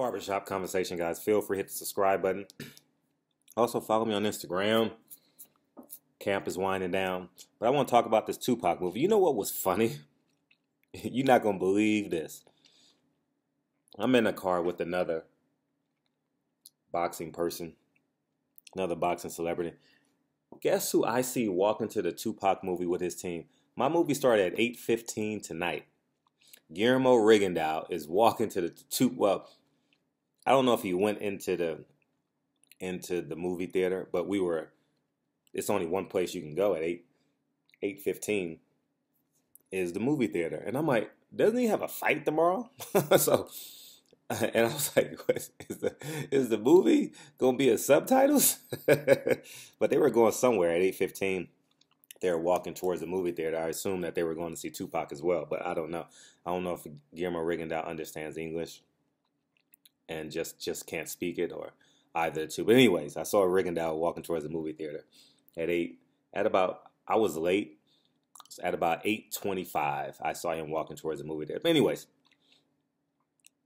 Barbershop conversation, guys. Feel free to hit the subscribe button. Also, follow me on Instagram. Camp is winding down. But I want to talk about this Tupac movie. You know what was funny? You're not going to believe this. I'm in a car with another boxing person, another boxing celebrity. Guess who I see walking to the Tupac movie with his team? My movie started at 8:15 tonight. Guillermo Rigondeaux is walking to the well, I don't know if he went into the movie theater, but it's only one place you can go at 8:15 is the movie theater. And I'm like, doesn't he have a fight tomorrow? So and I was like, is the movie gonna be a subtitles? But they were going somewhere at 8:15. They were walking towards the movie theater. I assume that they were going to see Tupac as well, but I don't know. I don't know if Guillermo Rigondeaux understands English and just can't speak it, or either two. But anyways, I saw Rigondeaux walking towards the movie theater I was late. At about 8:25, I saw him walking towards the movie theater. But anyways,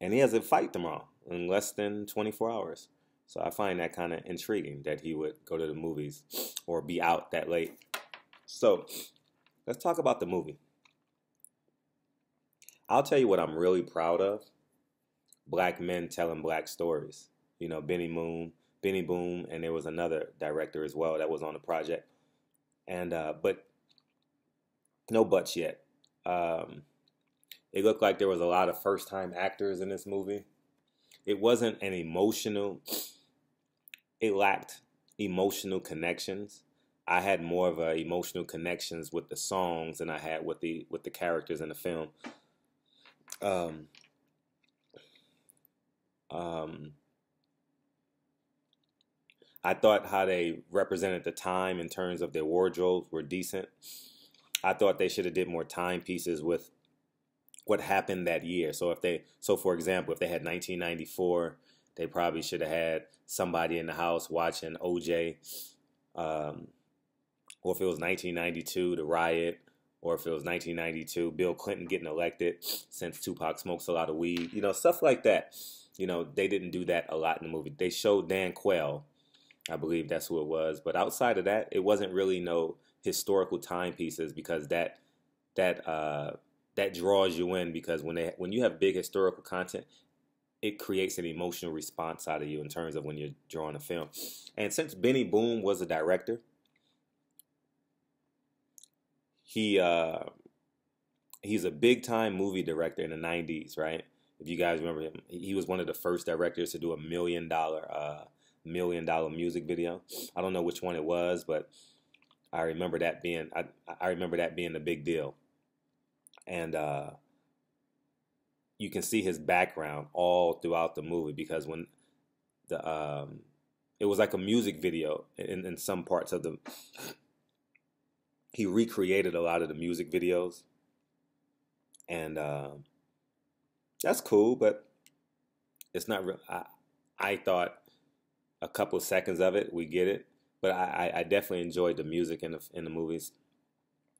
and he has a fight tomorrow in less than 24 hours. So I find that kind of intriguing that he would go to the movies or be out that late. So let's talk about the movie. I'll tell you what I'm really proud of. Black men telling black stories. You know, Benny Boom, and there was another director as well that was on the project. And but no buts yet. It looked like there was a lot of first-time actors in this movie. It wasn't an emotional. It lacked emotional connections. I had more of a emotional connections with the songs than I had with the characters in the film. I thought how they represented the time in terms of their wardrobes were decent. I thought they should have did more timepieces with what happened that year. So for example, if they had 1994, they probably should have had somebody in the house watching OJ. Or if it was 1992, the riot, or if it was 1992, Bill Clinton getting elected since Tupac smokes a lot of weed, stuff like that. They didn't do that a lot in the movie. They showed Dan Quayle, I believe that's who it was, but outside of that, it wasn't really no historical timepieces, because that draws you in, because when you have big historical content, it creates an emotional response out of you in terms of when you're drawing a film. And since Benny Boom was a director, he's a big time movie director in the 90s, right? If you guys remember him, he was one of the first directors to do a $1 million music video. I don't know which one it was, but I remember that being a big deal. And you can see his background all throughout the movie, because when it was like a music video in some parts of the. He recreated a lot of the music videos, and that's cool, but it's not real. I thought a couple seconds of it, we get it, but I definitely enjoyed the music in the movies.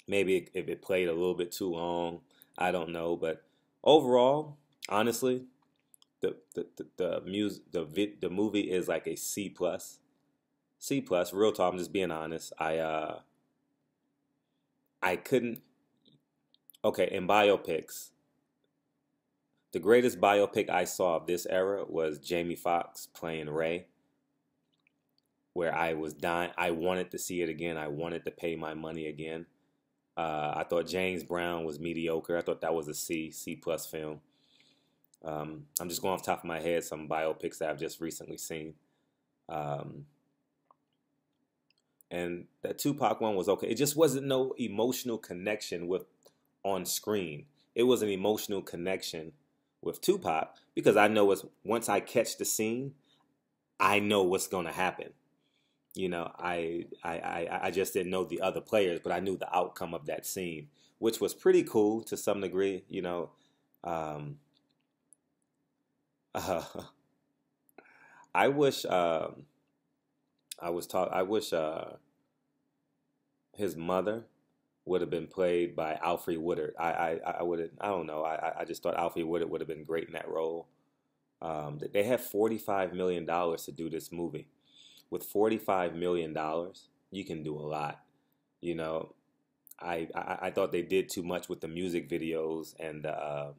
Maybe if it played a little bit too long, I don't know, but overall, honestly, the movie is like a C plus. C plus, real talk. I'm just being honest. I couldn't. Okay, in biopics, the greatest biopic I saw of this era was Jamie Foxx playing Ray, where I was dying. I wanted to see it again. I wanted to pay my money again. I thought James Brown was mediocre. I thought that was a C plus film. I'm just going off the top of my head some biopics that I've just recently seen. And that Tupac one was okay. It just wasn't no emotional connection with on screen. It was an emotional connection with Tupac, because I know once I catch the scene, I know what's going to happen. I just didn't know the other players, but I knew the outcome of that scene, which was pretty cool to some degree. I wish his mother would have been played by Alfre Woodard. I don't know. I just thought Alfre Woodard would have been great in that role. They have $45 million to do this movie. With $45 million, you can do a lot. You know, I thought they did too much with the music videos and the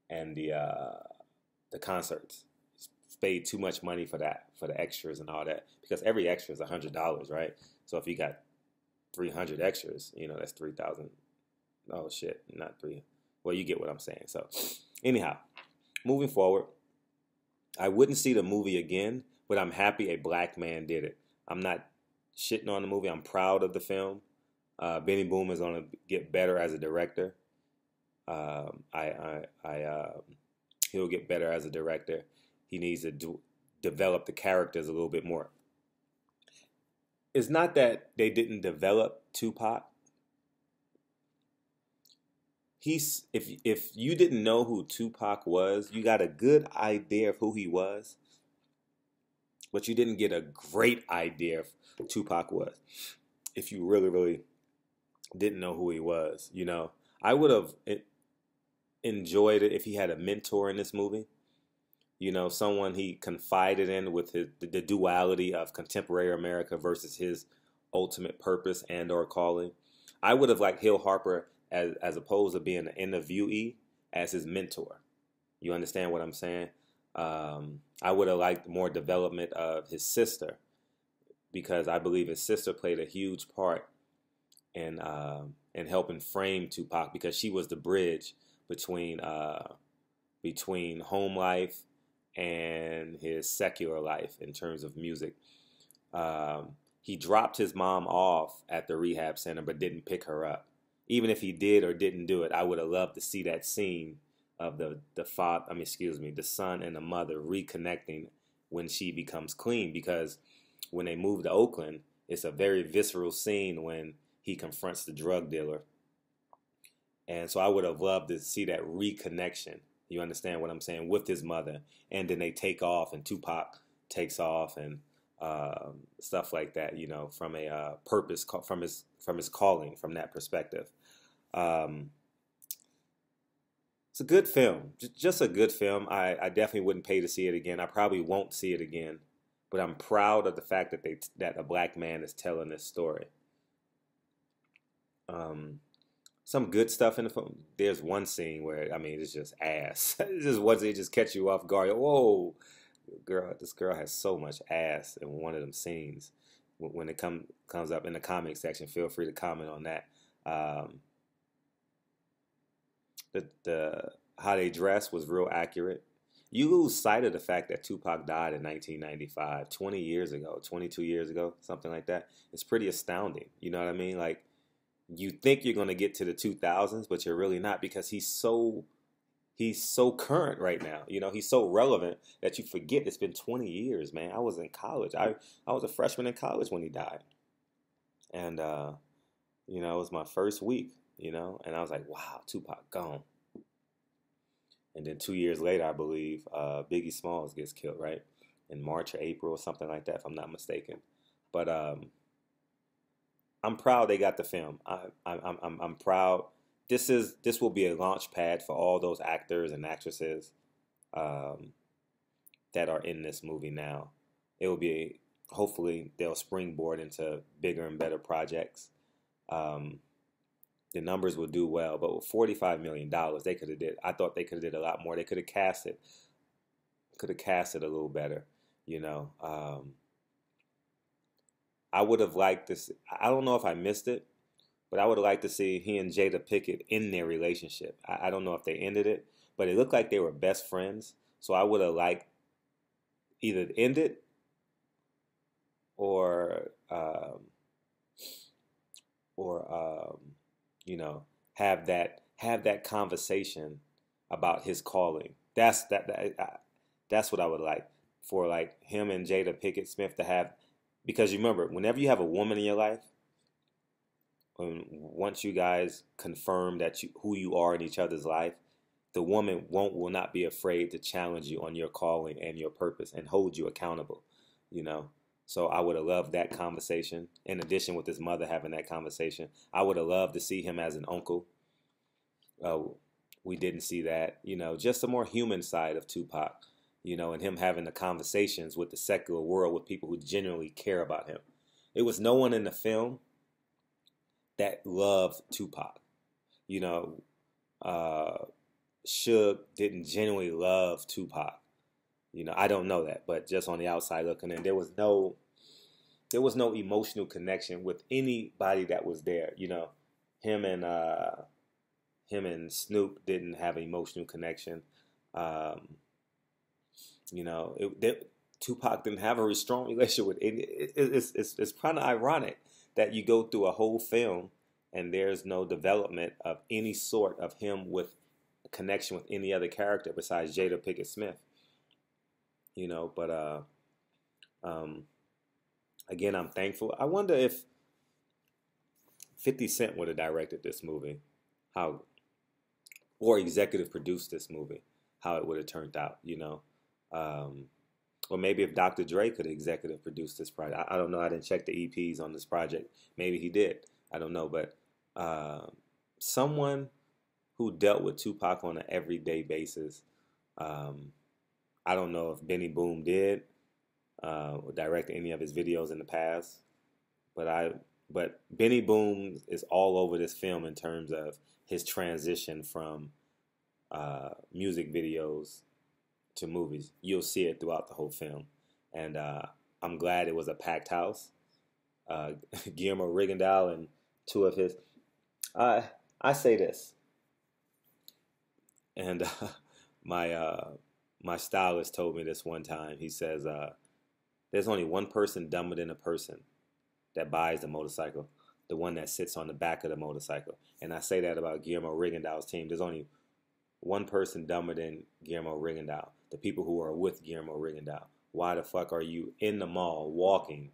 and the concerts. Paid too much money for that, for the extras and all that, because every extra is $100, right? So if you got 300 extras, that's 3,000. Oh shit, not three. Well, you get what I'm saying. So, anyhow, moving forward, I wouldn't see the movie again, but I'm happy a black man did it. I'm not shitting on the movie. I'm proud of the film. Benny Boom is going to get better as a director. He'll get better as a director. He needs to develop the characters a little bit more. It's not that they didn't develop Tupac. If you didn't know who Tupac was, you got a good idea of who he was, but you didn't get a great idea of who Tupac was. If you really, really didn't know who he was, I would have enjoyed it if he had a mentor in this movie. Someone he confided in with the duality of contemporary America versus his ultimate purpose and or calling. I would have liked Hill Harper as opposed to being an interviewee as his mentor. You understand what I'm saying? I would have liked more development of his sister, because I believe his sister played a huge part in helping frame Tupac, because she was the bridge between home life and his secular life in terms of music. He dropped his mom off at the rehab center but didn't pick her up. Even if he did or didn't do it, I would have loved to see that scene of the son and the mother reconnecting when she becomes clean, because when they move to Oakland, it's a very visceral scene when he confronts the drug dealer. And so I would have loved to see that reconnection. You understand what I'm saying? With his mother. And then they take off, and Tupac takes off, and stuff like that, from a purpose, from his calling, from that perspective. It's a good film. Just a good film. I definitely wouldn't pay to see it again. I probably won't see it again. But I'm proud of the fact that a black man is telling this story. Some good stuff in the film. There's one scene where, it's just ass. It just catch you off guard. Whoa, this girl has so much ass in one of them scenes. When it comes up in the comment section, feel free to comment on that. How they dress was real accurate. You lose sight of the fact that Tupac died in 1995, 20 years ago, 22 years ago, something like that. It's pretty astounding. You know what I mean? Like, you think you're going to get to the 2000s, but you're really not, because he's so current right now. He's so relevant that you forget it's been 20 years, man. I was in college. I was a freshman in college when he died. And, it was my first week, and I was like, wow, Tupac gone. And then 2 years later, I believe, Biggie Smalls gets killed, right? In March or April or something like that, if I'm not mistaken. But I'm proud they got the film. I'm proud. This will be a launch pad for all those actors and actresses that are in this movie now. It will be, hopefully they'll springboard into bigger and better projects. The numbers will do well, but with $45 million, they could have did. I thought they could have did a lot more. They could have cast it a little better. I would have liked this. I don't know if I missed it, but I would have liked to see he and Jada Pinkett in their relationship. I don't know if they ended it, but it looked like they were best friends. So I would have liked either end it or have that conversation about his calling. That's what I would like for, like, him and Jada Pinkett Smith to have, because you remember, whenever you have a woman in your life, once you guys confirm that who you are in each other's life, the woman will not be afraid to challenge you on your calling and your purpose and hold you accountable. So I would have loved that conversation. In addition, with his mother having that conversation, I would have loved to see him as an uncle. we didn't see that. You know, just a more human side of Tupac. You know, and him having the conversations with the secular world with people who genuinely care about him. It was no one in the film that loved Tupac. You know, Suge didn't genuinely love Tupac. You know, I don't know that, but just on the outside looking in, there was no emotional connection with anybody that was there. You know, him and Snoop didn't have an emotional connection. You know, Tupac didn't have a strong relationship with any. It's kind of ironic that you go through a whole film and there's no development of any sort of him with a connection with any other character besides Jada Pinkett Smith. You know, but again, I'm thankful. I wonder if 50 Cent would have directed this movie, or executive produced this movie, how it would have turned out, you know. Or maybe if Dr. Dre could have executive produced this project. I don't know. I didn't check the EPs on this project. Maybe he did. I don't know. But someone who dealt with Tupac on an everyday basis. I don't know if Benny Boom did or directed any of his videos in the past. But Benny Boom is all over this film in terms of his transition from music videos to movies. You'll see it throughout the whole film. And I'm glad it was a packed house. Guillermo Rigondeaux and two of his... I say this. And my stylist told me this one time. He says, there's only one person dumber than a person that buys the motorcycle, the one that sits on the back of the motorcycle. And I say that about Guillermo Rigondeaux's team. There's only one person dumber than Guillermo Rigondeaux, the people who are with Guillermo Rigondeaux. Why the fuck are you in the mall walking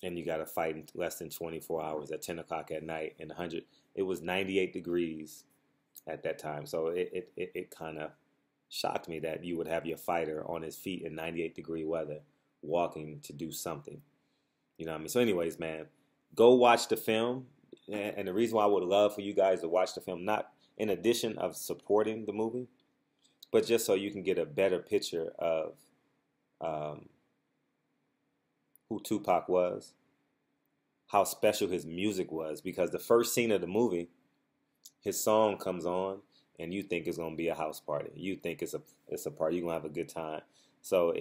and you got to fight in less than 24 hours at 10 o'clock at night in 100? It was 98 degrees at that time. So it kind of shocked me that you would have your fighter on his feet in 98-degree weather walking to do something. You know what I mean? So anyways, man, go watch the film. And the reason why I would love for you guys to watch the film, not in addition of supporting the movie, but just so you can get a better picture of who Tupac was, how special his music was. Because the first scene of the movie, his song comes on, and you think it's gonna be a house party. You think it's a party. You're gonna have a good time. So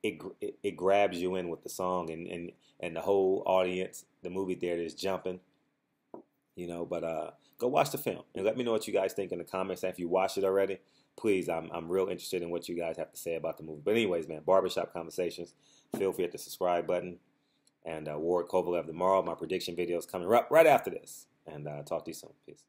it grabs you in with the song, and the whole audience, the movie theater is jumping. You know, but go watch the film and let me know what you guys think in the comments. And if you watched it already, please, I'm real interested in what you guys have to say about the movie. But anyways, man, Barbershop Conversations. Feel free to hit the subscribe button. And Ward Kovalev tomorrow. My prediction video is coming right after this. And talk to you soon. Peace.